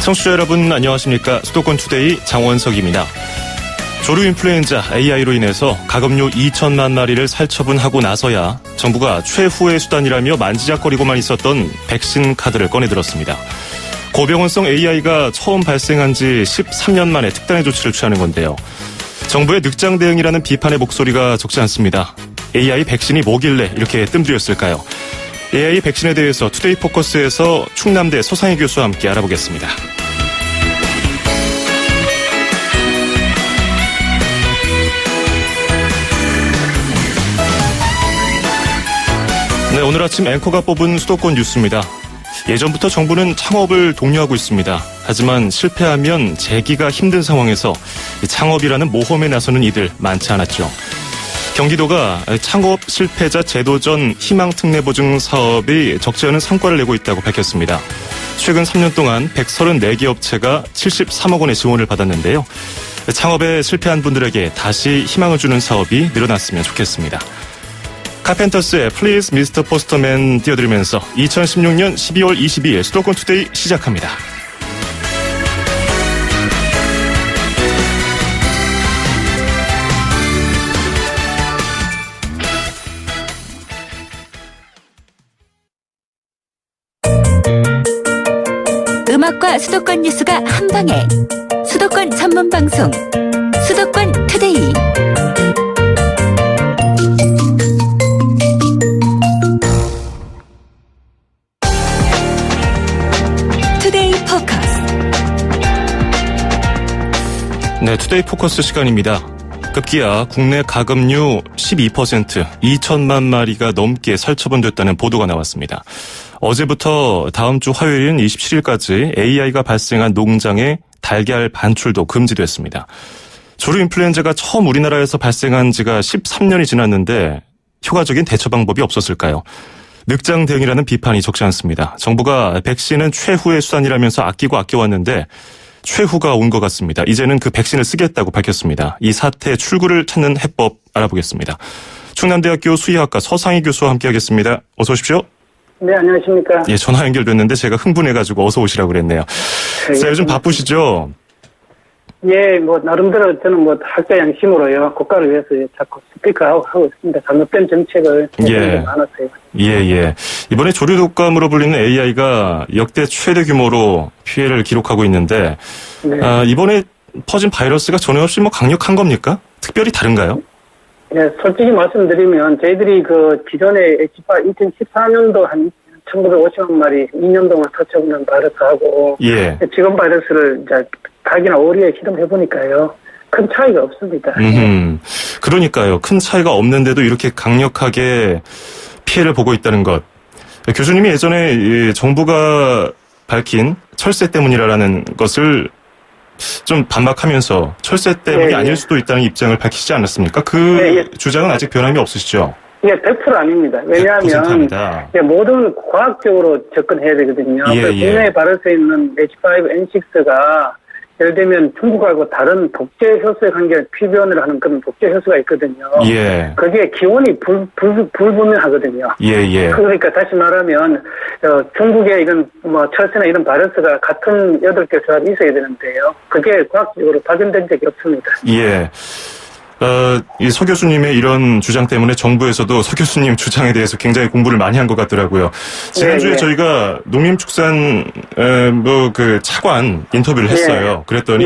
청취자 여러분 안녕하십니까. 수도권 투데이 장원석입니다. 조류 인플루엔자 AI로 인해서 가금류 2천만 마리를 살처분하고 나서야 정부가 최후의 수단이라며 만지작거리고만 있었던 백신 카드를 꺼내들었습니다. 고병원성 AI가 처음 발생한 지 13년 만에 특단의 조치를 취하는 건데요. 정부의 늑장 대응이라는 비판의 목소리가 적지 않습니다. AI 백신이 뭐길래 이렇게 뜸들였을까요? AI 백신에 대해서 투데이 포커스에서 충남대 서상희 교수와 함께 알아보겠습니다. 네, 오늘 아침 앵커가 뽑은 수도권 뉴스입니다. 예전부터 정부는 창업을 독려하고 있습니다. 하지만 실패하면 재기가 힘든 상황에서 창업이라는 모험에 나서는 이들 많지 않았죠. 경기도가 창업 실패자 제도전 희망특례보증 사업이 적지 않은 성과를 내고 있다고 밝혔습니다. 최근 3년 동안 134개 업체가 73억 원의 지원을 받았는데요. 창업에 실패한 분들에게 다시 희망을 주는 사업이 늘어났으면 좋겠습니다. 카펜터스의 Please Mr. Postman 띄워드리면서 2016년 12월 22일 수도권 투데이 시작합니다. 음악과 수도권 뉴스가 한방에 수도권 전문 방송 수도권 투데이. 투데이 포커스. 네, 투데이 포커스 시간입니다. 급기야 국내 가금류 12% 2천만 마리가 넘게 살처분됐다는 보도가 나왔습니다. 어제부터 다음 주 화요일인 27일까지 AI가 발생한 농장의 달걀 반출도 금지됐습니다. 조류 인플루엔자가 처음 우리나라에서 발생한 지가 13년이 지났는데 효과적인 대처 방법이 없었을까요? 늑장 대응이라는 비판이 적지 않습니다. 정부가 백신은 최후의 수단이라면서 아껴왔는데 최후가 온 것 같습니다. 이제는 그 백신을 쓰겠다고 밝혔습니다. 이 사태의 출구를 찾는 해법 알아보겠습니다. 충남대학교 수의학과 서상희 교수와 함께하겠습니다. 어서 오십시오. 네, 안녕하십니까. 예, 전화 연결됐는데 제가 흥분해가지고 어서 오시라고 그랬네요. 자, 요즘 바쁘시죠? 예, 나름대로 저는 학자 양심으로요, 국가를 위해서 자꾸 스피커하고 있습니다. 잘못된 정책을 많았어요. 예. 이번에 조류 독감으로 불리는 AI가 역대 최대 규모로 피해를 기록하고 있는데, 네. 이번에 퍼진 바이러스가 전혀 없이 강력한 겁니까? 특별히 다른가요? 예, 솔직히 말씀드리면, 저희들이 기존에 H5 2014년도 한 1950만 마리 2년 동안 살처분한 바이러스하고, 예. 지금 바이러스를 이제 닭이나 오리에 실험해보니까요, 큰 차이가 없습니다. 그러니까요. 큰 차이가 없는데도 이렇게 강력하게 피해를 보고 있다는 것. 교수님이 예전에 정부가 밝힌 철새 때문이라는 것을 좀 반박하면서 철새 때문이 아닐 수도 있다는 입장을 밝히지 않았습니까? 주장은 아직 변함이 없으시죠? 예, 100% 아닙니다. 왜냐하면 모든 과학적으로 접근해야 되거든요. 국내에 발효되어 있는 H5N6가 예를 들면 중국하고 다른 독재 효소에 관계한 피변을 하는 그런 독재 효소가 있거든요. 예. 그게 기원이 불분명하거든요. 예. 그러니까 다시 말하면 중국의 이런 철새나 이런 바이러스가 같은 8개 조합이 있어야 되는데요. 그게 과학적으로 발견된 적이 없습니다. 예. 이 서 교수님의 이런 주장 때문에 정부에서도 서 교수님 주장에 대해서 굉장히 공부를 많이 한 것 같더라고요. 지난주에 저희가 농림축산, 차관 인터뷰를 했어요. 그랬더니,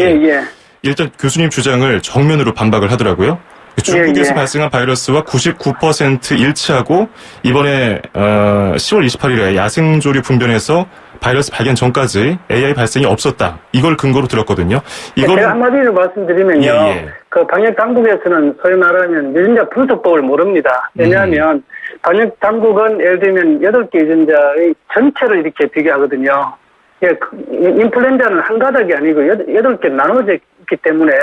일단 교수님 주장을 정면으로 반박을 하더라고요. 중국에서 발생한 바이러스와 99% 일치하고, 이번에, 10월 28일에 야생조류 분변에서 바이러스 발견 전까지 AI 발생이 없었다. 이걸 근거로 들었거든요. 제가 한마디로 말씀드리면요. 방역 당국에서는 소위 말하면 유전자 분석법을 모릅니다. 왜냐하면 방역 당국은 예를 들면 8개 유전자의 전체를 이렇게 비교하거든요. 인플루엔자는 한 가닥이 아니고 8개 나눠져 있기 때문에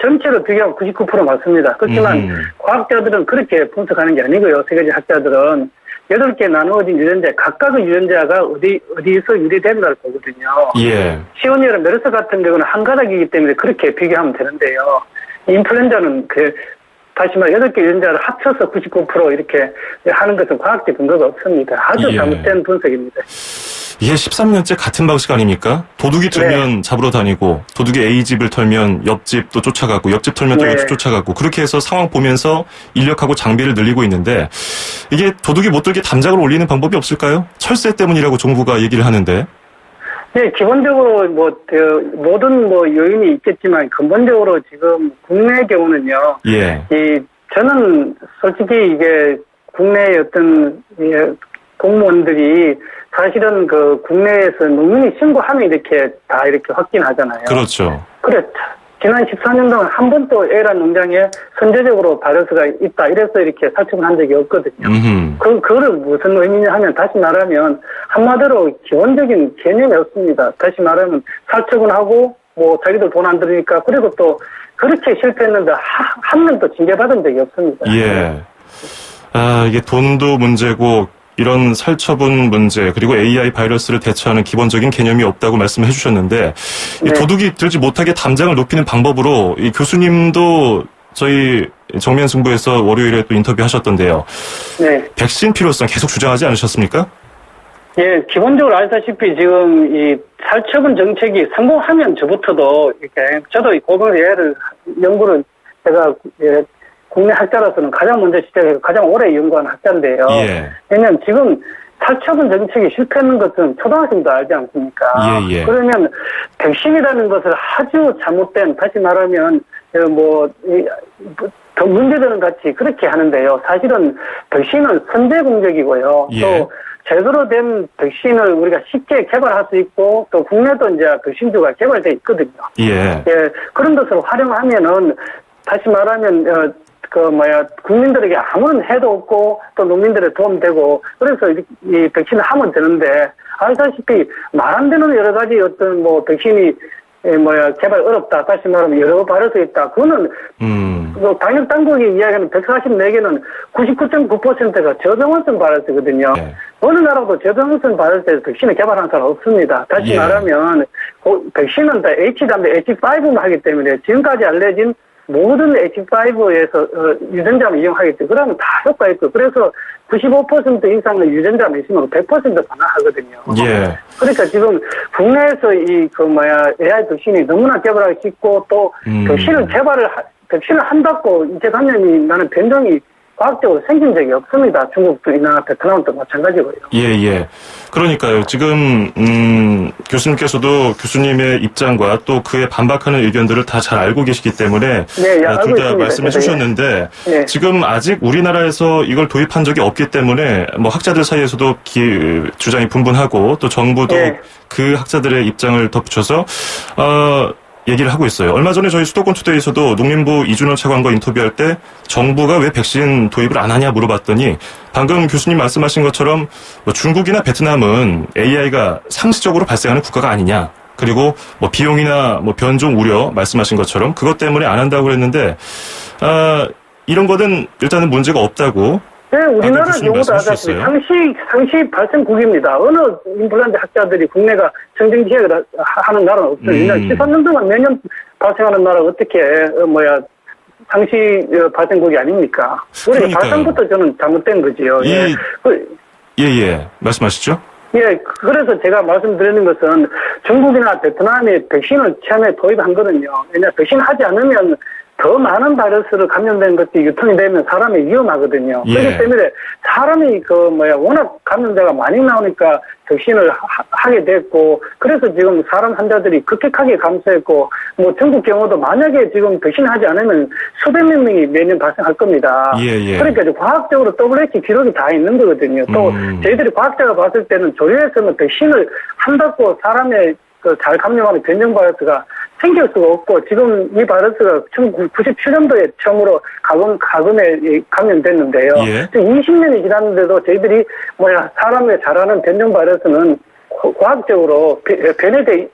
전체로 비교하면 99% 맞습니다. 그렇지만 과학자들은 그렇게 분석하는 게 아니고요. 세계적 학자들은 8개 나누어진 유전자, 각각의 유전자가 어디서 유래된가를 보거든요. 쉬운 예로 메르스 같은 경우는 한 가닥이기 때문에 그렇게 비교하면 되는데요. 인플루엔자는 다시 말해 8개 유전자를 합쳐서 99% 이렇게 하는 것은 과학적 근거가 없습니다. 아주 잘못된 분석입니다. 이게 13년째 같은 방식 아닙니까? 도둑이 들면 잡으러 다니고, 도둑이 A집을 털면 옆집 또 쫓아가고, 옆집 털면 또 옆집 쫓아가고, 그렇게 해서 상황 보면서 인력하고 장비를 늘리고 있는데, 이게 도둑이 못 들게 담장을 올리는 방법이 없을까요? 철새 때문이라고 정부가 얘기를 하는데. 네, 기본적으로 모든 요인이 있겠지만 근본적으로 지금 국내 경우는요. 예. 저는 솔직히 이게 국내의 어떤 공무원들이 사실은 그 국내에서 농민이 신고하면 이렇게 다 이렇게 확진하잖아요. 그렇죠. 그렇죠. 지난 14년 동안 한 번도 A란 농장에 선제적으로 바이러스가 있다 이래서 이렇게 살처분한 적이 없거든요. 그거를 무슨 의미냐 하면 다시 말하면 한마디로 기본적인 개념이 없습니다. 다시 말하면 살처분하고 자기들 돈 안 들으니까 그리고 또 그렇게 실패했는데 한 명도 징계받은 적이 없습니다. 예. 이게 돈도 문제고 이런 살처분 문제 그리고 AI 바이러스를 대처하는 기본적인 개념이 없다고 말씀해 주셨는데 이 도둑이 들지 못하게 담장을 높이는 방법으로 이 교수님도 저희 정면 승부에서 월요일에 또 인터뷰하셨던데요. 네. 백신 필요성 계속 주장하지 않으셨습니까? 예, 기본적으로 아시다시피 지금 이 살처분 정책이 성공하면 저부터도 이렇게 저도 이 고병 예를 연구를 제가 국내 학자로서는 가장 먼저 시작해서 가장 오래 연구한 학자인데요. 예. 왜냐하면 지금 살처분 정책이 실패하는 것은 초등학생도 알지 않습니까? 예. 그러면 백신이라는 것을 아주 잘못된 다시 말하면 더 문제되는 같이 그렇게 하는데요. 사실은 백신은 선제 공격이고요. 예. 또 제대로 된 백신을 우리가 쉽게 개발할 수 있고 또 국내도 이제 백신주가 개발돼 있거든요. 예. 그런 것을 활용하면은 다시 말하면 국민들에게 아무런 해도 없고 또 농민들의 도움되고 그래서 이 백신을 하면 되는데 아시다시피 말 안 되는 여러 가지 어떤 백신이 개발 어렵다. 다시 말하면 여러 바이러스가 있다. 그거는 방역 당국이 이야기하는 144개는 99.9%가 저병원성 바이러스거든요. 네. 어느 나라도 저병원성 바이러스에서 백신을 개발한 사람 없습니다. 다시 말하면 백신은 다 H5만 하기 때문에 지금까지 알려진 모든 H5에서 유전자만 이용하기 때문에 그러면 다 효과가 있고 그래서 95% 이상의 유전자만 있으면 100% 가능하거든요. 예. 그러니까 지금 국내에서 AI 백신이 너무나 개발하기 쉽고 또 백신을 한다고 이제 감염이 나는 변종이 과학적으로 생긴 적이 없습니다. 중국도 이나 베트남도 마찬가지고요. 예. 그러니까요. 지금 교수님께서도 교수님의 입장과 또 그에 반박하는 의견들을 다 잘 알고 계시기 때문에 둘 다 말씀해 주셨는데 지금 아직 우리나라에서 이걸 도입한 적이 없기 때문에 학자들 사이에서도 주장이 분분하고 또 정부도 그 학자들의 입장을 덧붙여서 얘기를 하고 있어요. 얼마 전에 저희 수도권 투데이에서도 농림부 이준호 차관과 인터뷰할 때 정부가 왜 백신 도입을 안 하냐 물어봤더니 방금 교수님 말씀하신 것처럼 중국이나 베트남은 AI가 상시적으로 발생하는 국가가 아니냐. 그리고 비용이나 변종 우려 말씀하신 것처럼 그것 때문에 안 한다고 그랬는데 이런 거는 일단은 문제가 없다고. 네, 우리나라 경우도 아시다시피 상시 발생국입니다. 어느 인플루엔자 학자들이 국내가 정쟁 지역을 하는 나라는 없어요. 13년 동안 매년 발생하는 나라가 어떻게 상시 발생국이 아닙니까? 우리 발생부터 저는 잘못된 거지요. 예. 말씀하시죠. 예, 그래서 제가 말씀드리는 것은 중국이나 베트남이 백신을 처음에 도입한 거는요. 왜냐 백신 하지 않으면 더 많은 바이러스로 감염된 것이 유통이 되면 사람이 위험하거든요. 그렇기 때문에 사람이 워낙 감염자가 많이 나오니까 백신을 하게 됐고, 그래서 지금 사람 환자들이 급격하게 감소했고, 중국 경우도 만약에 지금 백신을 하지 않으면 수백만 명이 매년 발생할 겁니다. 그러니까 과학적으로 WHO 기록이 다 있는 거거든요. 또 저희들이 과학자가 봤을 때는 조류에서는 백신을 한다고 사람의 잘 감염하는 변종 바이러스가 생길 수가 없고 지금 이 바이러스가 1997년도에 처음으로 가금에 감염됐는데요. 20년이 지났는데도 저희들이 사람에 잘하는 변종 바이러스는 과학적으로 변해돼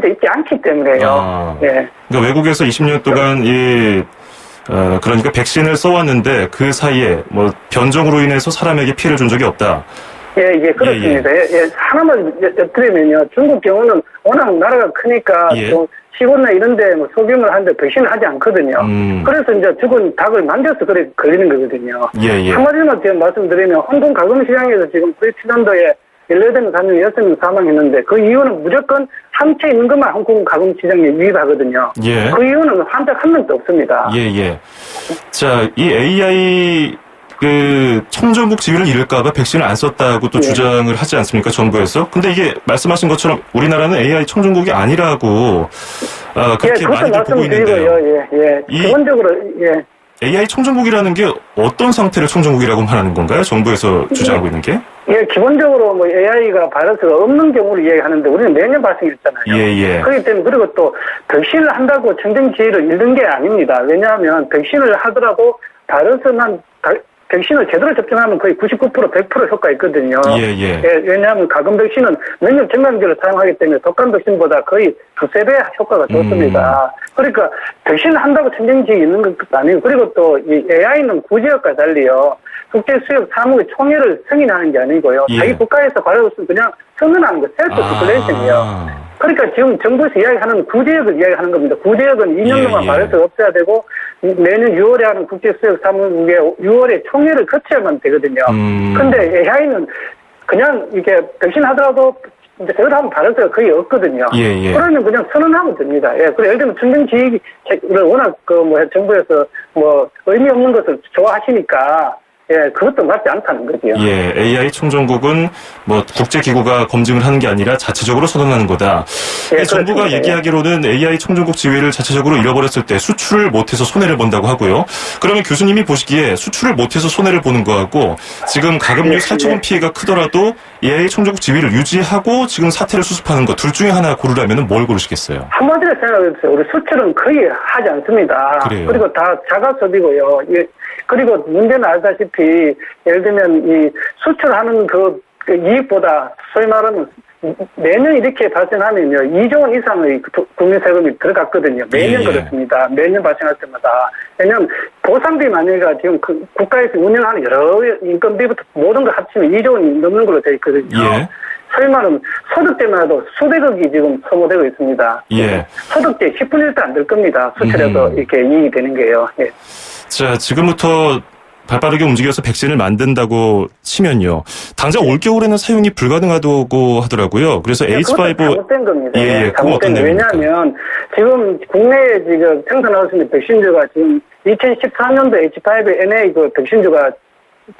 있지 않기 때문에요. 그러니까 외국에서 20년 동안 그러니까 백신을 써왔는데 그 사이에 변종으로 인해서 사람에게 피해를 준 적이 없다. 예, 그렇습니다. 하나만 엿드리면요. 중국 경우는 워낙 나라가 크니까 시골이나 이런 데 소규모를 하는데 백신을 하지 않거든요. 그래서 이제 죽은 닭을 만져서 걸리는 거거든요. 한마디만 제가 말씀드리면 홍콩 가금시장에서 지금 97년도에 18명 사망, 6명 사망했는데 그 이유는 무조건 항체 있는 것만 홍콩 가공 시장에 유입하거든요. 예. 그 이유는 환자 한 명도 없습니다. 예. 자, 이 AI 청정국 지위를 잃을까봐 백신을 안 썼다고 또 주장을 하지 않습니까, 정부에서? 근데 이게 말씀하신 것처럼 우리나라는 AI 청정국이 아니라고 그렇게 많이들 보고 있는데요. 기본적으로 AI 청정국이라는 게 어떤 상태를 청정국이라고 말하는 건가요? 정부에서 주장하고 있는 게? 기본적으로 뭐 AI가 바이러스가 없는 경우를 이야기하는데 우리는 매년 발생했잖아요. 그렇기 때문에 그리고 또 백신을 한다고 청정 지위를 잃는 게 아닙니다. 왜냐하면 백신을 하더라도 바이러스만 백신을 제대로 접종하면 거의 99% 100% 효과 있거든요. 왜냐하면 가금 백신은 면역 증강제를 사용하기 때문에 독감 백신보다 거의 두세 배 효과가 좋습니다. 그러니까 백신을 한다고 천정지역이 있는 것도 아니고 그리고 또 이 AI는 구제역과 달리요. 국제수역 사무의 총회를 승인하는 게 아니고요. 자기 국가에서 바이러스는 그냥 선언하는 거 셀프 디클레이션이에요. 그러니까 지금 정부에서 이야기하는 구제역을 이야기하는 겁니다. 구제역은 2년 동안 바이러스가 없어야 되고 내년 6월에 하는 국제수역 사무국의 6월에 총회를 거쳐야만 되거든요. 근데 AI는 그냥 이게 백신 하더라도 이제 제대로 하면 바이러스가 거의 없거든요. 그러면 그냥 선언하면 됩니다. 그리고 예를 들면 청정지역을 워낙 정부에서 의미 없는 것을 좋아하시니까 그것도 맞지 않다는 거죠. AI 청정국은 국제기구가 검증을 하는 게 아니라 자체적으로 선언하는 거다. 정부가 얘기하기로는 AI 청정국 지위를 자체적으로 잃어버렸을 때 수출을 못해서 손해를 본다고 하고요. 그러면 교수님이 보시기에 수출을 못해서 손해를 보는 거하고 지금 가금류 살처분 피해가 크더라도 AI 청정국 지위를 유지하고 지금 사태를 수습하는 거 둘 중에 하나 고르라면 뭘 고르시겠어요? 한마디로 생각해보세요. 우리 수출은 거의 하지 않습니다. 그래요. 그리고 다 자가 소비고요. 그리고 문제는 알다시피 예를 들면 이 수출하는 그 이익보다 소위 말하면 매년 이렇게 발생하면요 2조 원 이상의 국민 세금이 들어갔거든요. 매년 그렇습니다. 매년 발생할 때마다. 왜냐하면 보상비 만회가 지금 국가에서 운영하는 여러 인건비부터 모든 걸 합치면 2조 원이 넘는 걸로 되어 있거든요. 소위 말하면 소득 때문에도 수백억이 지금 소모되고 있습니다. 소득세 10분의 1도 안 될 겁니다. 수출해서 이렇게 이익이 되는 게요. 자, 지금부터 발빠르게 움직여서 백신을 만든다고 치면요. 당장 올겨울에는 사용이 불가능하다고 하더라고요. 그래서 H5 잘못된 겁니다. 그건 어떤 내용입니까? 왜냐하면 지금 국내에 지금 생산하고 있는 백신주가 지금 2014년도 H5N8 그 백신주가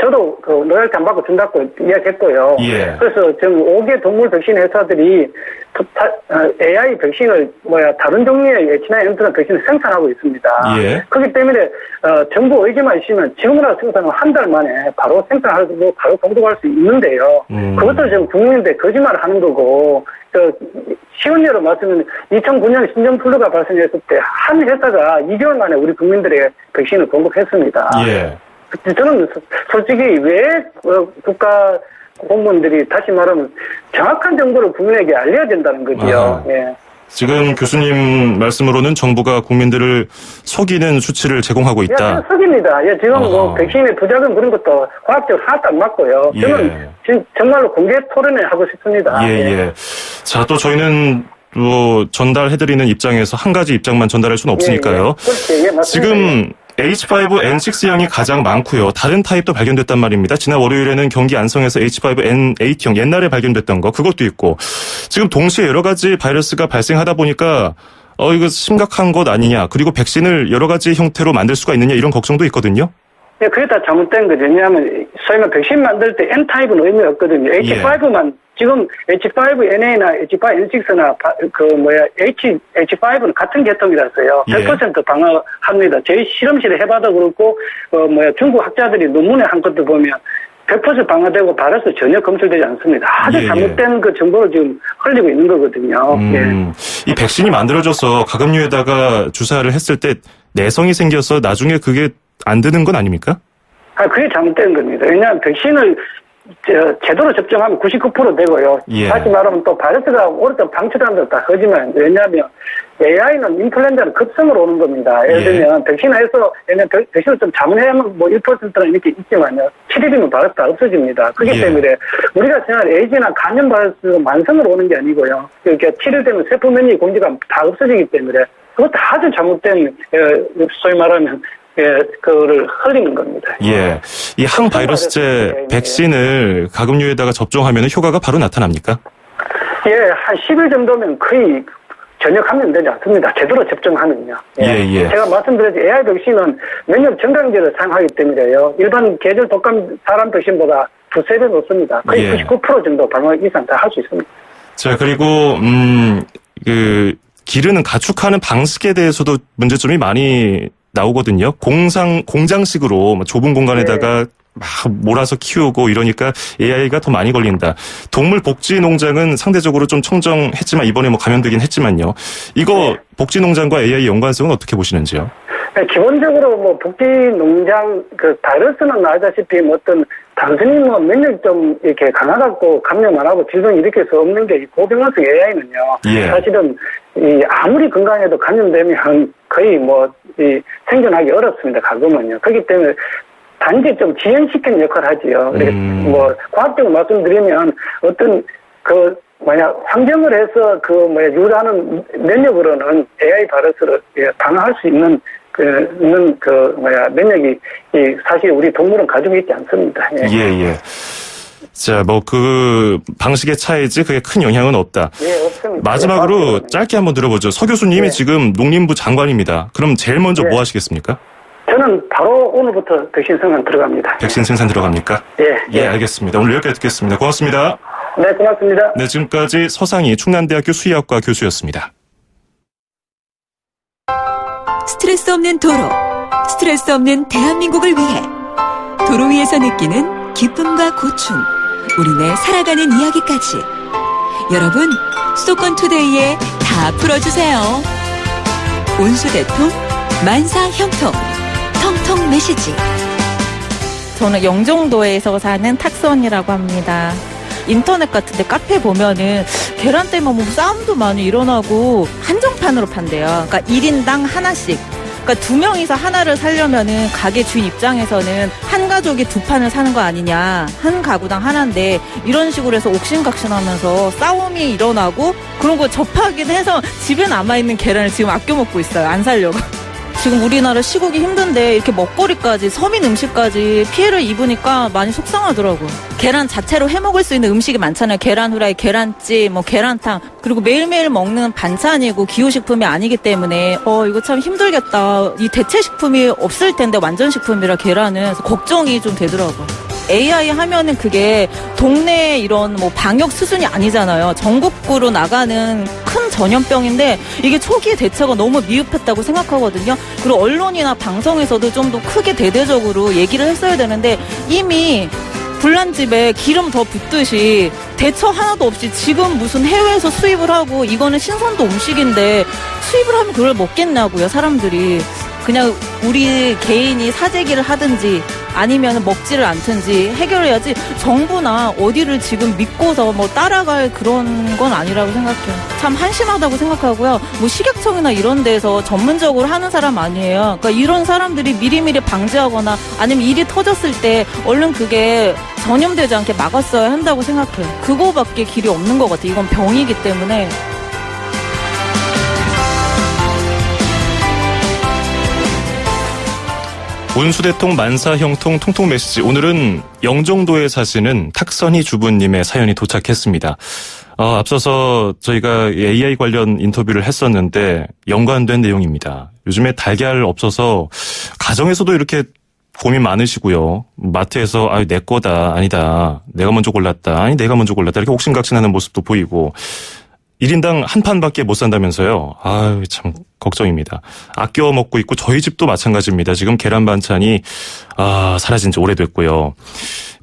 저도 로열티 안 받고 준다고 이야기했고요. 그래서 지금 5개 동물 백신 회사들이 AI 백신을 다른 종류의 H9N9 백신을 생산하고 있습니다. 그렇기 때문에 정부 의지만 있으면 지금으로 생산하면 한 달 만에 바로 생산하고 바로 공급할 수 있는데요. 그것도 지금 국민인데 거짓말을 하는 거고 쉬운 예로 말씀드리면 2009년 신종플루가 발생했을 때 한 회사가 2개월 만에 우리 국민들에게 백신을 공급했습니다. 저는 솔직히 왜 국가 공무원들이 다시 말하면 정확한 정보를 국민에게 알려야 된다는 거지요. 지금 교수님 말씀으로는 정부가 국민들을 속이는 수치를 제공하고 있다. 속입니다. 지금 백신의 부작용 그런 것도 과학적으로 하나도 안 맞고요. 저는 지금 정말로 공개 토론을 하고 싶습니다. 자, 또 저희는 전달해드리는 입장에서 한 가지 입장만 전달할 수는 없으니까요. 지금 H5N6형이 가장 많고요. 다른 타입도 발견됐단 말입니다. 지난 월요일에는 경기 안성에서 H5N8형 옛날에 발견됐던 거 그것도 있고 지금 동시에 여러 가지 바이러스가 발생하다 보니까 이거 심각한 것 아니냐. 그리고 백신을 여러 가지 형태로 만들 수가 있느냐 이런 걱정도 있거든요. 그게 다 잘못된 거죠. 왜냐하면 소위 말 백신 만들 때 N타입은 의미가 없거든요. H5만 지금 H5N8나 H5N6나 H5는 같은 계통이라서요. 100% 방어합니다. 저희 실험실에 해봐도 그렇고 중국 학자들이 논문에 한 것도 보면 100% 방어되고 바이러스 전혀 검출되지 않습니다. 아주 잘못된 그 정보를 지금 흘리고 있는 거거든요. 이 백신이 만들어져서 가금류에다가 주사를 했을 때 내성이 생겨서 나중에 그게 안 되는 건 아닙니까? 그게 잘못된 겁니다. 왜냐하면 백신을 제대로 접종하면 99% 되고요. 다시 말하면 또 바이러스가 오랫동안 방치되는 것도 다 거짓말. 왜냐하면 AI는 인플루엔자는 급성으로 오는 겁니다. 예를 들면 백신에서 백신을 좀 잘못하면 1%는 이렇게 있지만요. 7일이면 바이러스 다 없어집니다. 그렇기 때문에 우리가 생각하는 에이즈나 간염 바이러스가 만성으로 오는 게 아니고요. 그러니까 7일 되면 세포 면역 공지가 다 없어지기 때문에 그것도 아주 잘못된 소위 말하면 그거를 흘리는 겁니다. 예. 이 항바이러스제 백신을 가금류에다가 접종하면 효과가 바로 나타납니까? 예, 한 10일 정도면 거의 전혀 감염되지 않습니다. 제대로 접종하면요. 예. 제가 말씀드렸듯이 AI 백신은 면역 증강제를 사용하기 때문에요. 일반 계절 독감 사람 백신보다 두세 배 높습니다. 거의 99% 정도 방어 이상 다 할 수 있습니다. 자, 그리고 기르는 가축하는 방식에 대해서도 문제점이 많이 나오거든요. 공장식으로 좁은 공간에다가 막 몰아서 키우고 이러니까 AI가 더 많이 걸린다. 동물 복지 농장은 상대적으로 좀 청정했지만 이번에 감염되긴 했지만요. 이거 복지 농장과 AI 연관성은 어떻게 보시는지요? 네, 기본적으로 복지 농장 바이러스는 알다시피 어떤 단순히 면역 좀 이렇게 강하다고 감염 안 하고 질병 일으킬 수 없는 게 고병원성 AI는요. 사실은 아무리 건강해도 감염되면 거의 생존하기 어렵습니다. 가끔은요. 그렇기 때문에 단지 좀 지연시키는 역할을 하지요. 과학적으로 말씀드리면 어떤 환경을 해서 유도하는 면역으로는 AI 바이러스를 방어할 수 있는 면역이 사실 우리 동물은 가지고 있지 않습니다. 예. 자, 방식의 차이지 그게 큰 영향은 없다. 예, 없습니다. 마지막으로 짧게 한번 들어보죠. 서 교수님이 지금 농림부 장관입니다. 그럼 제일 먼저 뭐 하시겠습니까? 저는 바로 오늘부터 백신 생산 들어갑니다. 백신 생산 들어갑니까? 예, 알겠습니다. 오늘 여기까지 듣겠습니다. 고맙습니다. 네, 고맙습니다. 네, 지금까지 서상희 충남대학교 수의학과 교수였습니다. 스트레스 없는 도로, 스트레스 없는 대한민국을 위해 도로 위에서 느끼는 기쁨과 고충, 우리네 살아가는 이야기까지 여러분, 수도권 투데이에 다 풀어주세요. 온수대통, 만사형통, 통통 메시지. 저는 영종도에서 사는 탁선이라고 합니다. 인터넷 같은데 카페 보면은 계란 때문에 싸움도 많이 일어나고 한정판으로 판대요. 그러니까 1인당 하나씩. 그러니까 2명이서 하나를 사려면은 가게 주인 입장에서는 한 가족이 2판을 사는 거 아니냐. 한 가구당 하나인데 이런 식으로 해서 옥신각신하면서 싸움이 일어나고 그런 거 접하긴 해서 집에 남아있는 계란을 지금 아껴 먹고 있어요. 안 살려고. 지금 우리나라 시국이 힘든데 이렇게 먹거리까지 서민 음식까지 피해를 입으니까 많이 속상하더라고요. 계란 자체로 해먹을 수 있는 음식이 많잖아요. 계란 후라이, 계란찜, 계란탕. 그리고 매일매일 먹는 반찬이고 기호식품이 아니기 때문에 이거 참 힘들겠다. 이 대체식품이 없을 텐데 완전식품이라 계란은 그래서 걱정이 좀 되더라고요. AI 하면은 그게 동네 이런 방역 수준이 아니잖아요. 전국구로 나가는 큰 전염병인데 이게 초기에 대처가 너무 미흡했다고 생각하거든요. 그리고 언론이나 방송에서도 좀 더 크게 대대적으로 얘기를 했어야 되는데 이미 불난집에 기름 더 붓듯이 대처 하나도 없이 지금 무슨 해외에서 수입을 하고 이거는 신선도 음식인데 수입을 하면 그걸 먹겠냐고요, 사람들이. 그냥 우리 개인이 사재기를 하든지 아니면 먹지를 않든지 해결해야지 정부나 어디를 지금 믿고서 따라갈 그런 건 아니라고 생각해요. 참 한심하다고 생각하고요. 식약청이나 이런 데서 전문적으로 하는 사람 아니에요. 그러니까 이런 사람들이 미리미리 방지하거나 아니면 일이 터졌을 때 얼른 그게 전염되지 않게 막았어야 한다고 생각해요. 그거밖에 길이 없는 것 같아요. 이건 병이기 때문에. 온수대통, 만사형통, 통통 메시지. 오늘은 영종도에 사시는 탁선희 주부님의 사연이 도착했습니다. 앞서서 저희가 AI 관련 인터뷰를 했었는데 연관된 내용입니다. 요즘에 달걀 없어서 가정에서도 이렇게 고민 많으시고요. 마트에서 내 거다, 아니다, 내가 먼저 골랐다, 아니 내가 먼저 골랐다 이렇게 옥신각신하는 모습도 보이고 1인당 한 판밖에 못 산다면서요. 참 걱정입니다. 아껴 먹고 있고 저희 집도 마찬가지입니다. 지금 계란 반찬이 사라진 지 오래됐고요.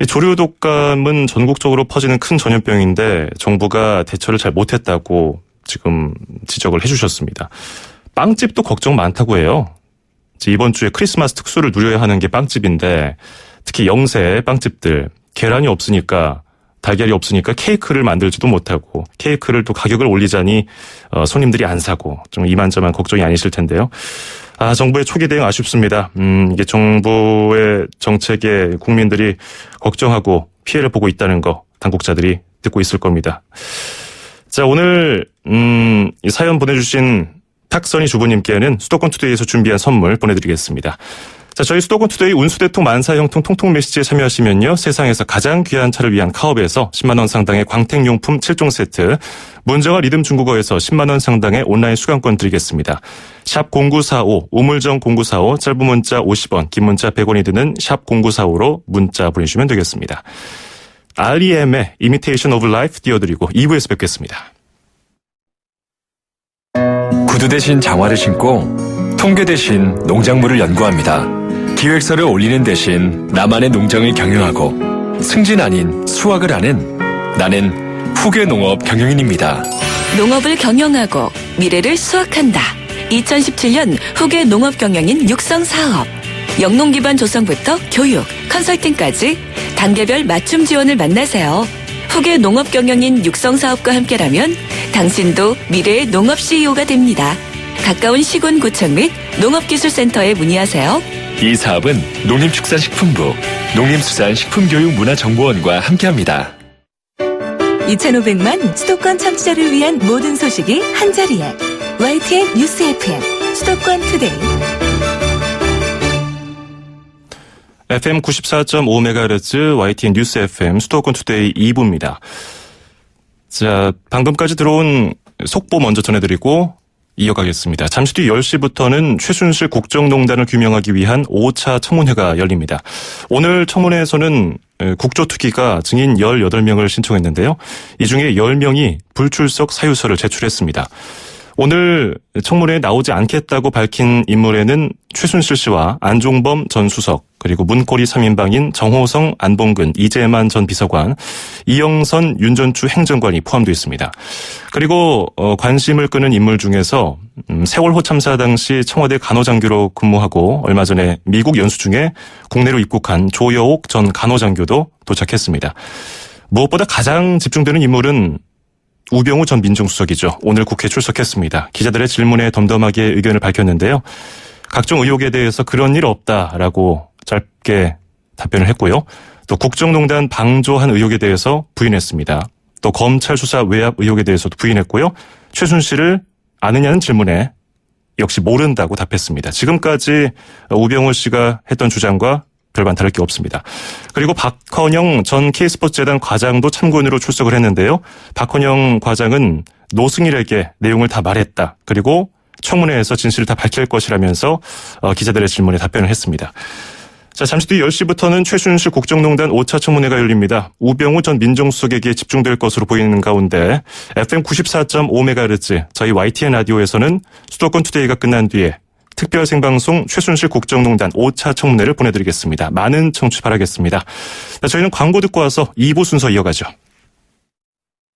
조류 독감은 전국적으로 퍼지는 큰 전염병인데 정부가 대처를 잘 못했다고 지금 지적을 해주셨습니다. 빵집도 걱정 많다고 해요. 이번 주에 크리스마스 특수를 누려야 하는 게 빵집인데 특히 영세 빵집들 계란이 없으니까 달걀이 없으니까 케이크를 만들지도 못하고 케이크를 또 가격을 올리자니 손님들이 안 사고 좀 이만저만 걱정이 아니실 텐데요. 정부의 초기 대응 아쉽습니다. 이게 정부의 정책에 국민들이 걱정하고 피해를 보고 있다는 거 당국자들이 듣고 있을 겁니다. 자, 오늘 이 사연 보내주신 탁선희 주부님께는 수도권 투데이에서 준비한 선물 보내드리겠습니다. 자, 저희 수도권 투데이 운수대통 만사형통 통통 메시지에 참여하시면요. 세상에서 가장 귀한 차를 위한 카업에서 10만 원 상당의 광택용품 7종 세트, 문정아 리듬 중국어에서 10만 원 상당의 온라인 수강권 드리겠습니다. 샵 0945, 우물정 0945, 짧은 문자 50원, 긴 문자 100원이 드는 샵 0945로 문자 보내주시면 되겠습니다. REM의 Imitation of Life 띄워드리고 2부에서 뵙겠습니다. 구두 대신 장화를 신고 통계 대신 농작물을 연구합니다. 기획서를 올리는 대신 나만의 농장을 경영하고 승진 아닌 수확을 하는 나는 후계농업 경영인입니다. 농업을 경영하고 미래를 수확한다. 2017년 후계농업경영인 육성사업. 영농 기반 조성부터 교육, 컨설팅까지 단계별 맞춤 지원을 만나세요. 후계농업경영인 육성사업과 함께라면 당신도 미래의 농업 CEO가 됩니다. 가까운 시군구청 및 농업기술센터에 문의하세요. 이 사업은 농림축산식품부, 농림수산식품교육문화정보원과 함께합니다. 2,500만 수도권 청취자를 위한 모든 소식이 한자리에. YTN 뉴스 FM 수도권 투데이. FM 94.5MHz YTN 뉴스 FM 수도권 투데이 2부입니다. 자, 방금까지 들어온 속보 먼저 전해드리고 이어가겠습니다. 잠시 뒤 10시부터는 최순실 국정농단을 규명하기 위한 5차 청문회가 열립니다. 오늘 청문회에서는 국조특위가 증인 18명을 신청했는데요. 이 중에 10명이 불출석 사유서를 제출했습니다. 오늘 청문회에 나오지 않겠다고 밝힌 인물에는 최순실 씨와 안종범 전 수석, 그리고 문고리 3인방인 정호성, 안봉근, 이재만 전 비서관, 이영선, 윤전추 행정관이 포함되어 있습니다. 그리고 관심을 끄는 인물 중에서 세월호 참사 당시 청와대 간호장교로 근무하고 얼마 전에 미국 연수 중에 국내로 입국한 조여옥 전 간호장교도 도착했습니다. 무엇보다 가장 집중되는 인물은 우병우 전 민정수석이죠. 오늘 국회에 출석했습니다. 기자들의 질문에 덤덤하게 의견을 밝혔는데요. 각종 의혹에 대해서 그런 일 없다라고 짧게 답변을 했고요. 또 국정농단 방조한 의혹에 대해서 부인했습니다. 또 검찰 수사 외압 의혹에 대해서도 부인했고요. 최순실을 아느냐는 질문에 역시 모른다고 답했습니다. 지금까지 우병우 씨가 했던 주장과 별반 다를 게 없습니다. 그리고 박헌영 전 K스포츠재단 과장도 참고인으로 출석을 했는데요. 박헌영 과장은 노승일에게 내용을 다 말했다. 그리고 청문회에서 진실을 다 밝힐 것이라면서 기자들의 질문에 답변을 했습니다. 자, 잠시 뒤 10시부터는 최순실 국정농단 5차 청문회가 열립니다. 우병우 전 민정수석에게 집중될 것으로 보이는 가운데 FM 94.5MHz 저희 YTN 라디오에서는 수도권 투데이가 끝난 뒤에 특별 생방송 최순실 국정농단 5차 청문회를 보내드리겠습니다. 많은 청취 바라겠습니다. 자, 저희는 광고 듣고 와서 2부 순서 이어가죠.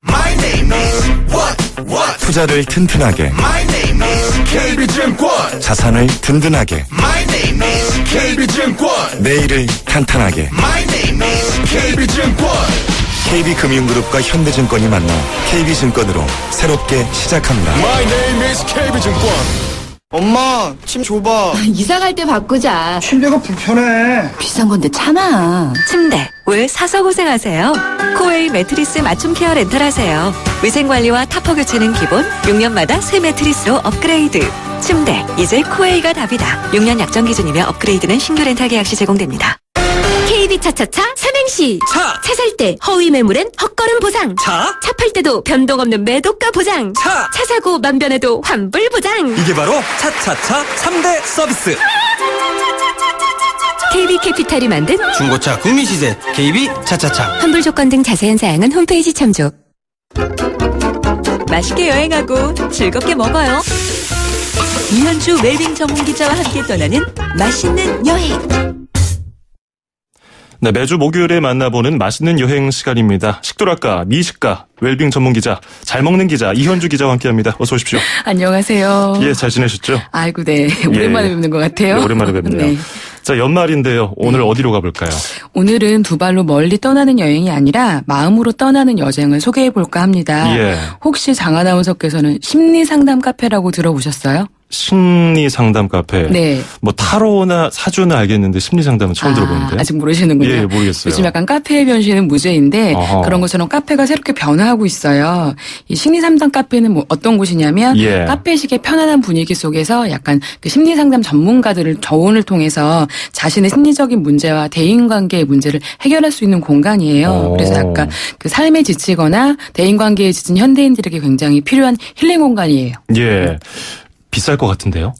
My name is what? 투자를 튼튼하게, My name is KB증권. 자산을 든든하게, My name is KB증권. 내일을 탄탄하게. My name is KB증권. KB금융그룹과 현대증권이 만나 KB증권으로 새롭게 시작합니다. My name is KB증권. 엄마, 침 줘봐. 이사 갈 때 바꾸자. 침대가 불편해. 비싼 건데 참아. 침대 왜 사서 고생하세요? 코웨이 매트리스 맞춤 케어 렌탈하세요. 위생관리와 타퍼 교체는 기본, 6년마다 새 매트리스로 업그레이드. 침대 이제 코웨이가 답이다. 6년 약정 기준이며 업그레이드는 신규 렌탈 계약 시 제공됩니다. KB 차차차 삼행시. 차 살 때 허위 매물엔 헛걸음 보상. 차 팔 때도 변동 없는 매도가 보장. 차 사고 만변에도 환불 보장. 이게 바로 차차차 3대 서비스. KB캐피탈이 만든 중고차 국민시세 KB 차차차. 환불 조건 등 자세한 사항은 홈페이지 참조. 맛있게 여행하고 즐겁게 먹어요. 이현주 웰빙 전문기자와 함께 떠나는 맛있는 여행. 네, 매주 목요일에 만나보는 맛있는 여행 시간입니다. 식도락가, 미식가, 웰빙 전문기자, 잘 먹는 기자 이현주 기자와 함께합니다. 어서 오십시오. 안녕하세요. 예, 잘 지내셨죠? 아이고, 네. 오랜만에 뵙는 것 같아요. 네, 오랜만에 뵙네요. 네. 자, 연말인데요. 오늘 어디로 가볼까요? 오늘은 두 발로 멀리 떠나는 여행이 아니라 마음으로 떠나는 여정을 소개해볼까 합니다. 예. 혹시 장 아나운서께서는 심리상담 카페라고 들어보셨어요? 심리 상담 카페. 네. 뭐 타로나 사주는 알겠는데 심리 상담은 처음 들어보는데. 아직 모르시는군요. 예, 모르겠어요. 요즘 약간 카페의 변신은 무죄인데 어허. 그런 것처럼 카페가 새롭게 변화하고 있어요. 이 심리 상담 카페는 뭐 어떤 곳이냐면 예. 카페식의 편안한 분위기 속에서 약간 그 심리 상담 전문가들을 저온을 통해서 자신의 심리적인 문제와 대인관계의 문제를 해결할 수 있는 공간이에요. 오. 그래서 약간 그 삶에 지치거나 대인관계에 지친 현대인들에게 굉장히 필요한 힐링 공간이에요. 예. 비쌀 것 같은데요?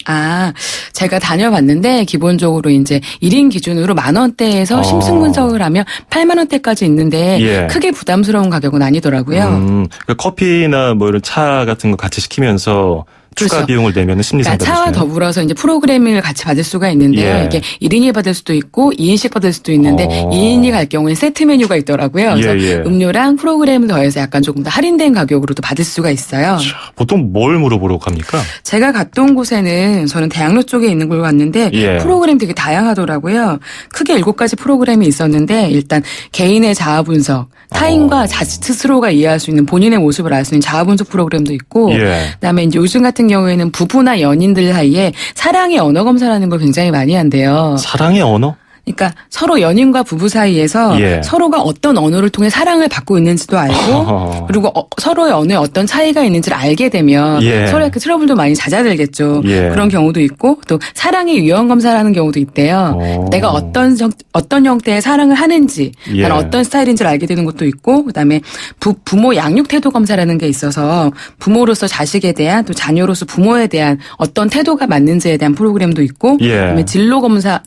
제가 다녀봤는데 기본적으로 이제 1인 기준으로 10,000원대에서 심층 분석을 하면 80,000원대까지 있는데 예. 크게 부담스러운 가격은 아니더라고요. 그러니까 커피나 뭐 이런 차 같은 거 같이 시키면서 추가 그렇죠. 비용을 내면 심리 그러니까 상담을 차와 더불어서 이제 프로그래밍을 같이 받을 수가 있는데요. 예. 이게 1인이 받을 수도 있고 2인씩 받을 수도 있는데 2인이 갈 경우에 세트 메뉴가 있더라고요. 그래서 예, 예. 음료랑 프로그램을 더해서 약간 조금 더 할인된 가격으로도 받을 수가 있어요. 보통 뭘 물어보러 갑니까? 제가 갔던 곳에는 저는 대학로 쪽에 있는 걸 갔는데 예. 프로그램 되게 다양하더라고요. 크게 7가지 프로그램이 있었는데 일단 개인의 자아 분석, 타인과 자칫 스스로가 이해할 수 있는 본인의 모습을 알 수 있는 자아 분석 프로그램도 있고 예. 그다음에 이제 요즘 같은 경우에는 부부나 연인들 사이에 사랑의 언어 검사라는 걸 굉장히 많이 한대요. 사랑의 언어? 그러니까 서로 연인과 부부 사이에서 예. 서로가 어떤 언어를 통해 사랑을 받고 있는지도 알고 그리고 서로의 언어에 어떤 차이가 있는지를 알게 되면 예. 서로의 그 트러블도 많이 잦아들겠죠. 예. 그런 경우도 있고 또 사랑의 유형 검사라는 경우도 있대요. 내가 어떤 형태의 사랑을 하는지 예. 나는 어떤 스타일인지를 알게 되는 것도 있고 그다음에 부모 양육 태도 검사라는 게 있어서 부모로서 자식에 대한 또 자녀로서 부모에 대한 어떤 태도가 맞는지에 대한 프로그램도 있고 예. 그다음에 진로 검사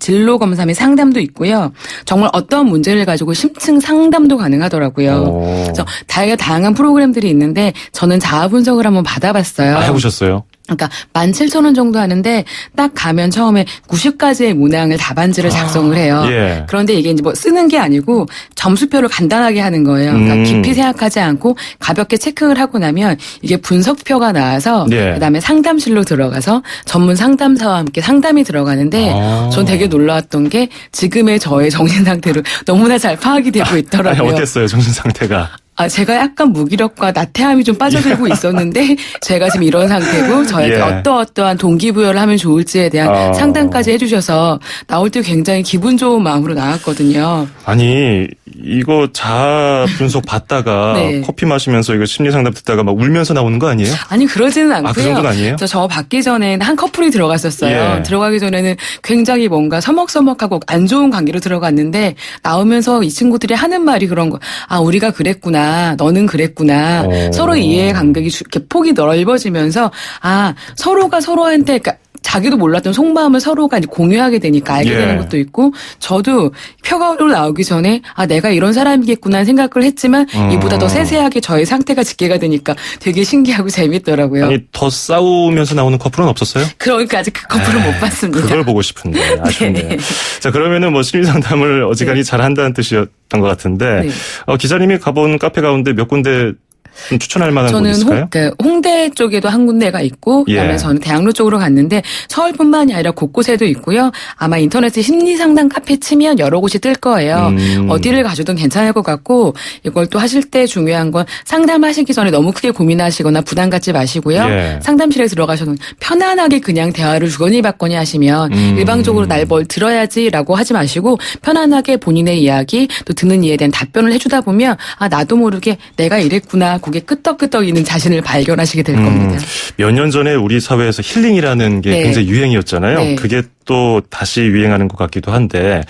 및 상담도 있고요. 정말 어떤 문제를 가지고 심층 상담도 가능하더라고요. 그래서 다양한 프로그램들이 있는데 저는 자아 분석을 한번 받아봤어요. 해보셨어요? 그러니까 17,000원 정도 하는데 딱 가면 처음에 90가지의 문항을 답안지를 작성을 해요. 예. 그런데 이게 이제 뭐 쓰는 게 아니고 점수표를 간단하게 하는 거예요. 그러니까 깊이 생각하지 않고 가볍게 체크를 하고 나면 이게 분석표가 나와서 예. 그다음에 상담실로 들어가서 전문 상담사와 함께 상담이 들어가는데 전 되게 놀라웠던 게 지금의 저의 정신 상태를 너무나 잘 파악이 되고 있더라고요. 아니, 어땠어요, 정신 상태가? 제가 약간 무기력과 나태함이 좀 빠져들고 있었는데 제가 지금 이런 상태고 저에게 예. 어떠한 동기부여를 하면 좋을지에 대한 상담까지 해주셔서 나올 때 굉장히 기분 좋은 마음으로 나왔거든요. 아니 이거 자아 분석 받다가 네. 커피 마시면서 이거 심리 상담 듣다가 막 울면서 나오는 거 아니에요? 아니 그러지는 않고요. 그 정도는 아니에요? 저 받기 전에 한 커플이 들어갔었어요. 예. 들어가기 전에는 굉장히 뭔가 서먹서먹하고 안 좋은 관계로 들어갔는데 나오면서 이 친구들이 하는 말이 그런 거. 우리가 그랬구나. 너는 그랬구나. 서로 이해의 간격이 이렇게 폭이 넓어지면서 서로가 서로한테 그러니까 자기도 몰랐던 속마음을 서로가 이제 공유하게 되니까 알게 예. 되는 것도 있고 저도 표가로 나오기 전에 내가 이런 사람이겠구나 하는 생각을 했지만 이보다 더 세세하게 저의 상태가 집계가 되니까 되게 신기하고 재밌더라고요. 아니 더 싸우면서 나오는 커플은 없었어요? 그러니까 아직 그 커플은 못 봤습니다. 그걸 보고 싶은데 아쉽네요. 네. 자 그러면은 뭐 심리 상담을 어지간히 잘 한다는 뜻이었던 것 같은데 네. 기자님이 가본 카페 가운데 몇 군데 좀 추천할 만한 곳 있을까요? 저는 홍대 쪽에도 한 군데가 있고 그다음에 예. 저는 대학로 쪽으로 갔는데 서울뿐만이 아니라 곳곳에도 있고요. 아마 인터넷에 심리상담 카페 치면 여러 곳이 뜰 거예요. 어디를 가셔도 괜찮을 것 같고 이걸 또 하실 때 중요한 건 상담하시기 전에 너무 크게 고민하시거나 부담 갖지 마시고요. 예. 상담실에 들어가셔서 편안하게 그냥 대화를 주거니 받거니 하시면 일방적으로 날 뭘 들어야지라고 하지 마시고 편안하게 본인의 이야기 또 듣는 이에 대한 답변을 해주다 보면 나도 모르게 내가 이랬구나 고개 끄덕끄덕 있는 자신을 발견하시게 될 겁니다. 몇 년 전에 우리 사회에서 힐링이라는 게 네. 굉장히 유행이었잖아요. 네. 그게 또 다시 유행하는 것 같기도 한데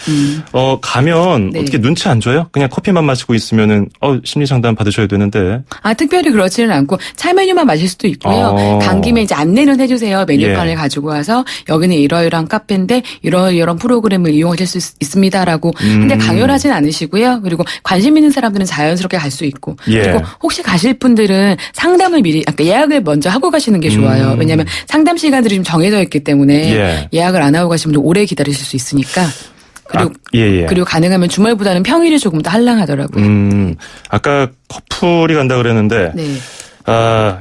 가면 네. 어떻게 눈치 안 줘요? 그냥 커피만 마시고 있으면은 심리 상담 받으셔야 되는데. 특별히 그렇지는 않고 차 메뉴만 마실 수도 있고요. 간 김에 이제 안내는 해주세요. 메뉴판을 예. 가지고 와서 여기는 이러이러한 카페인데 이런 프로그램을 이용하실 수 있습니다라고. 근데 강요하진 않으시고요. 그리고 관심 있는 사람들은 자연스럽게 갈 수 있고. 예. 그리고 혹시 가실 분들은 상담을 미리 예약을 먼저 하고 가시는 게 좋아요. 왜냐하면 상담 시간들이 좀 정해져 있기 때문에 예. 예약을 안 하고 가시면 오래 기다리실 수 있으니까. 그리고 예. 그리고 가능하면 주말보다는 평일이 조금 더 할랑하더라고요. 아까 커플이 간다 그랬는데 네.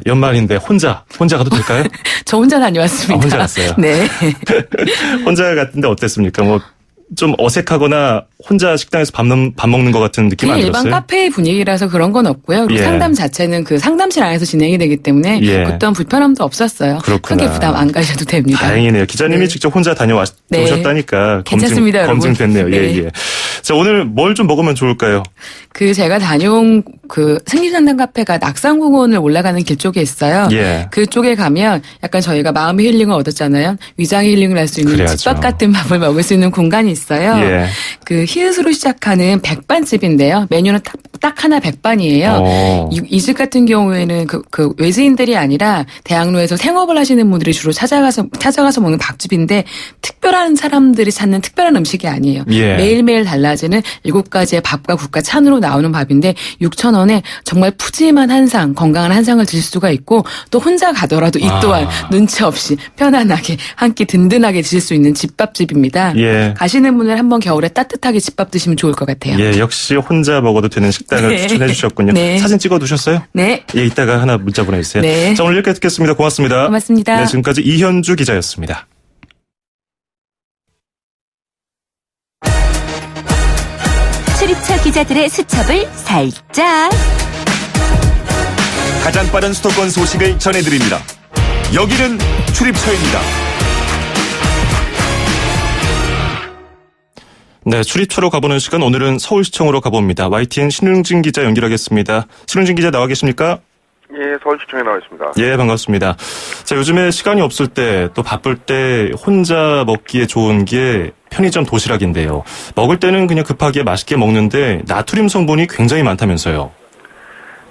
연말인데 혼자 가도 될까요? 저 혼자 다녀왔습니다. 혼자 갔어요. 네. 혼자 갔는데 어땠습니까? 뭐 좀 어색하거나 혼자 식당에서 밥 먹는 것 같은 느낌 안 들었어요? 일반 카페의 분위기라서 그런 건 없고요. 그리고 예. 상담 자체는 그 상담실 안에서 진행이 되기 때문에 예. 어떤 불편함도 없었어요. 그렇구나. 크게 부담 안 가셔도 됩니다. 다행이네요. 기자님이 네. 직접 혼자 다녀오셨다니까 괜찮습니다, 여러분. 검증됐네요. 네. 예. 자, 오늘 뭘 좀 먹으면 좋을까요? 그 제가 다녀온 그 생리상담 카페가 낙산공원을 올라가는 길 쪽에 있어요. 예. 그쪽에 가면 약간 저희가 마음의 힐링을 얻었잖아요. 위장의 힐링을 할 수 있는 그래야죠. 집밥 같은 밥을 먹을 수 있는 공간이 있어요. 예. 그 히읗으로 시작하는 백반집인데요. 메뉴는 딱 하나 백반이에요. 이 집 같은 경우에는 그 외지인들이 아니라 대학로에서 생업을 하시는 분들이 주로 찾아가서 먹는 밥집인데 특별한 사람들이 찾는 특별한 음식이 아니에요. 예. 매일매일 달라지는 7가지의 밥과 국과 찬으로 나오는 밥인데 6,000원에 정말 푸짐한 한상, 건강한 한상을 드실 수가 있고 또 혼자 가더라도 이 또한 눈치 없이 편안하게 한 끼 든든하게 드실 수 있는 집밥집입니다. 예. 가시는 분들 한번 겨울에 따뜻하게 집밥 드시면 좋을 것 같아요. 예, 역시 혼자 먹어도 되는 식당을 네. 추천해 주셨군요. 네. 사진 찍어 두셨어요? 네. 예, 이따가 하나 문자 보내주세요. 네. 자, 오늘 여기까지 듣겠습니다. 고맙습니다. 고맙습니다. 네, 지금까지 이현주 기자였습니다. 출입처 기자들의 수첩을 살짝. 가장 빠른 수도권 소식을 전해드립니다. 여기는 출입처입니다. 네, 출입처로 가보는 시간 오늘은 서울시청으로 가봅니다. YTN 신흥진 기자 연결하겠습니다. 신흥진 기자 나와 계십니까? 예, 서울시청에 나와 있습니다. 예, 반갑습니다. 자, 요즘에 시간이 없을 때 또 바쁠 때 혼자 먹기에 좋은 게 편의점 도시락인데요. 먹을 때는 그냥 급하게 맛있게 먹는데 나트륨 성분이 굉장히 많다면서요.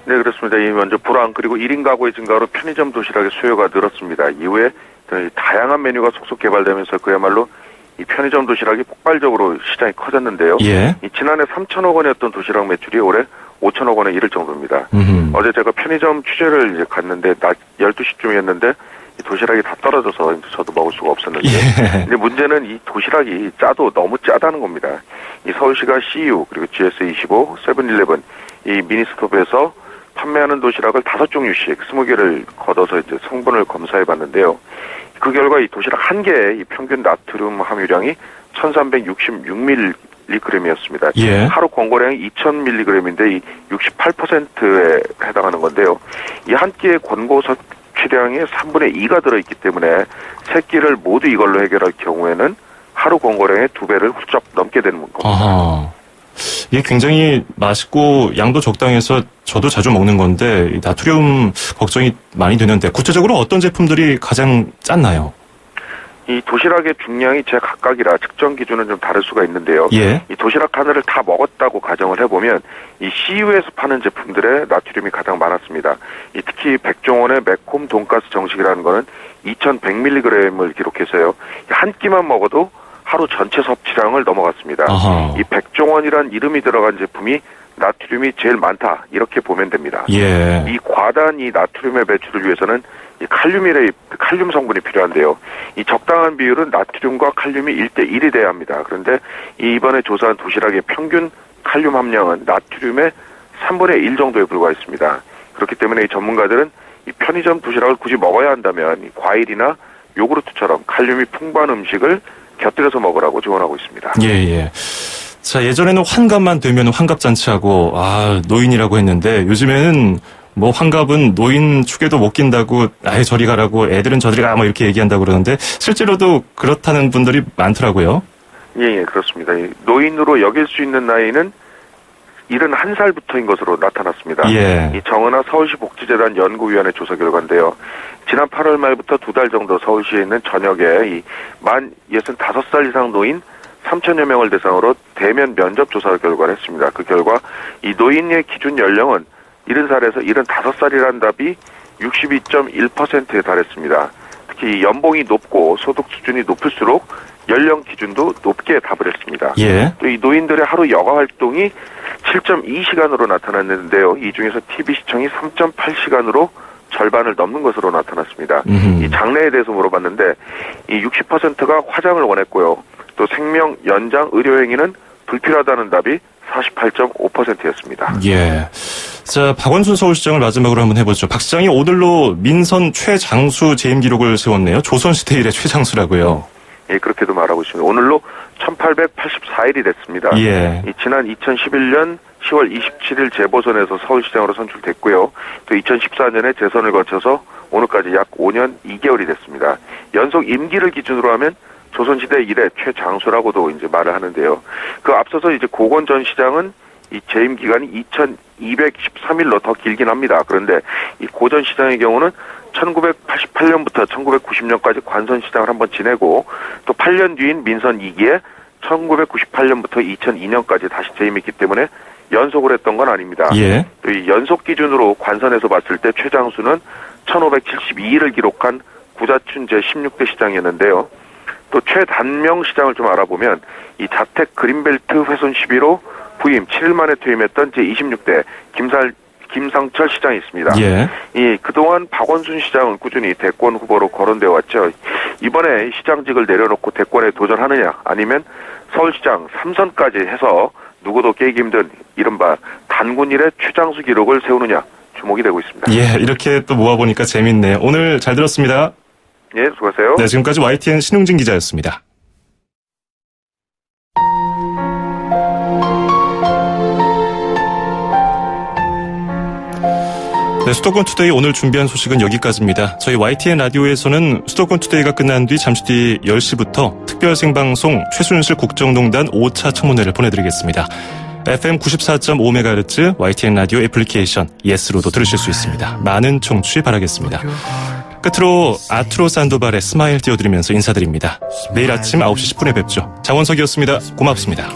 네, 그렇습니다. 먼저 불황 그리고 1인 가구의 증가로 편의점 도시락의 수요가 늘었습니다. 이후에 다양한 메뉴가 속속 개발되면서 그야말로 이 편의점 도시락이 폭발적으로 시장이 커졌는데요. 예. 지난해 3천억 원이었던 도시락 매출이 올해 5천억 원에 이를 정도입니다. 어제 제가 편의점 취재를 이제 갔는데 낮 12시쯤이었는데 이 도시락이 다 떨어져서 저도 먹을 수가 없었는데 근데 문제는 이 도시락이 짜도 너무 짜다는 겁니다. 이 서울시가 CU 그리고 GS25, 세븐일레븐 이 미니스톱에서 판매하는 도시락을 5종류씩 20개를 걷어서 이제 성분을 검사해 봤는데요. 그 결과 이 도시락 한 개의 이 평균 나트륨 함유량이 1366mg이었습니다. 예. 하루 권고량이 2000mg인데 이 68%에 해당하는 건데요. 이 한 끼의 권고 섭취량의 3분의 2가 들어있기 때문에 세 끼를 모두 이걸로 해결할 경우에는 하루 권고량의 2배를 훌쩍 넘게 되는 겁니다. 아하. 이게 굉장히 맛있고 양도 적당해서 저도 자주 먹는 건데 나트륨 걱정이 많이 되는데 구체적으로 어떤 제품들이 가장 짰나요? 이 도시락의 중량이 제각각이라 측정 기준은 좀 다를 수가 있는데요. 예. 이 도시락 하나를 다 먹었다고 가정을 해보면 이 CU에서 파는 제품들의 나트륨이 가장 많았습니다. 이 특히 백종원의 매콤 돈가스 정식이라는 거는 2100mg을 기록해서요. 한 끼만 먹어도 하루 전체 섭취량을 넘어갔습니다. 아하. 이 백종원이란 이름이 들어간 제품이 나트륨이 제일 많다 이렇게 보면 됩니다. 예. 이 과다한 이 나트륨의 배출을 위해서는 이 칼륨 성분이 필요한데요. 이 적당한 비율은 나트륨과 칼륨이 1:1이 돼야 합니다. 그런데 이번에 조사한 도시락의 평균 칼륨 함량은 나트륨의 3분의 1 정도에 불과했습니다. 그렇기 때문에 이 전문가들은 이 편의점 도시락을 굳이 먹어야 한다면 이 과일이나 요구르트처럼 칼륨이 풍부한 음식을 곁들여서 먹으라고 조언하고 있습니다. 예. 자, 예전에는 환갑만 되면 환갑잔치하고 노인이라고 했는데 요즘에는 뭐 환갑은 노인 축에도 못 낀다고 아예 저리 가라고 애들은 저리 가 뭐 이렇게 얘기한다고 그러는데 실제로도 그렇다는 분들이 많더라고요. 예, 그렇습니다. 노인으로 여길 수 있는 나이는 71살부터인 것으로 나타났습니다. 예. 이 정은하 서울시 복지재단 연구위원회 조사 결과인데요. 지난 8월 말부터 2달 정도 서울시에 있는 전역에 이 만 65살 이상 노인 3천여 명을 대상으로 대면 면접 조사 결과를 했습니다. 그 결과 이 노인의 기준 연령은 70살에서 75살이라는 답이 62.1%에 달했습니다. 특히 연봉이 높고 소득 수준이 높을수록 연령 기준도 높게 답을 했습니다. 예. 또 이 노인들의 하루 여가 활동이 7.2시간으로 나타났는데요. 이 중에서 TV 시청이 3.8시간으로 절반을 넘는 것으로 나타났습니다. 이 장래에 대해서 물어봤는데 이 60%가 화장을 원했고요. 또 생명 연장 의료 행위는 불필요하다는 답이 48.5%였습니다. 예. 자, 박원순 서울시장을 마지막으로 한번 해보죠. 박 시장이 오늘로 민선 최장수 재임 기록을 세웠네요. 조선시대 이래 최장수라고요. 예, 그렇게도 말하고 있습니다. 오늘로 1884일이 됐습니다. 예. 지난 2011년 10월 27일 재보선에서 서울시장으로 선출됐고요. 또 2014년에 재선을 거쳐서 오늘까지 약 5년 2개월이 됐습니다. 연속 임기를 기준으로 하면 조선시대 이래 최장수라고도 이제 말을 하는데요. 그 앞서서 이제 고건 전 시장은 이 재임 기간이 2213일로 더 길긴 합니다. 그런데 이 고 전 시장의 경우는 1988년부터 1990년까지 관선 시장을 한번 지내고 또 8년 뒤인 민선 2기에 1998년부터 2002년까지 다시 재임했기 때문에 연속을 했던 건 아닙니다. 예. 또 이 연속 기준으로 관선에서 봤을 때 최장수는 1572일을 기록한 구자춘 제16대 시장이었는데요. 또 최단명 시장을 좀 알아보면 이 자택 그린벨트 훼손 시비로 부임 7일 만에 퇴임했던 제26대 김상철 시장이 있습니다. 예. 그동안 박원순 시장은 꾸준히 대권 후보로 거론되어 왔죠. 이번에 시장직을 내려놓고 대권에 도전하느냐 아니면 서울시장 3선까지 해서 누구도 깨기 힘든 이른바 단군 일의 최장수 기록을 세우느냐 주목이 되고 있습니다. 예, 이렇게 또 모아보니까 재밌네요. 오늘 잘 들었습니다. 예, 수고하세요. 네, 지금까지 YTN 신웅진 기자였습니다. 네, 수도권 투데이 오늘 준비한 소식은 여기까지입니다. 저희 YTN 라디오에서는 수도권 투데이가 끝난 뒤 잠시 뒤 10시부터 특별 생방송 최순실 국정농단 5차 청문회를 보내드리겠습니다. FM 94.5MHz YTN 라디오 애플리케이션 예스로도 들으실 수 있습니다. 많은 청취 바라겠습니다. 끝으로 아투로 산도발의 스마일 띄워드리면서 인사드립니다. 내일 아침 9시 10분에 뵙죠. 장원석이었습니다. 고맙습니다.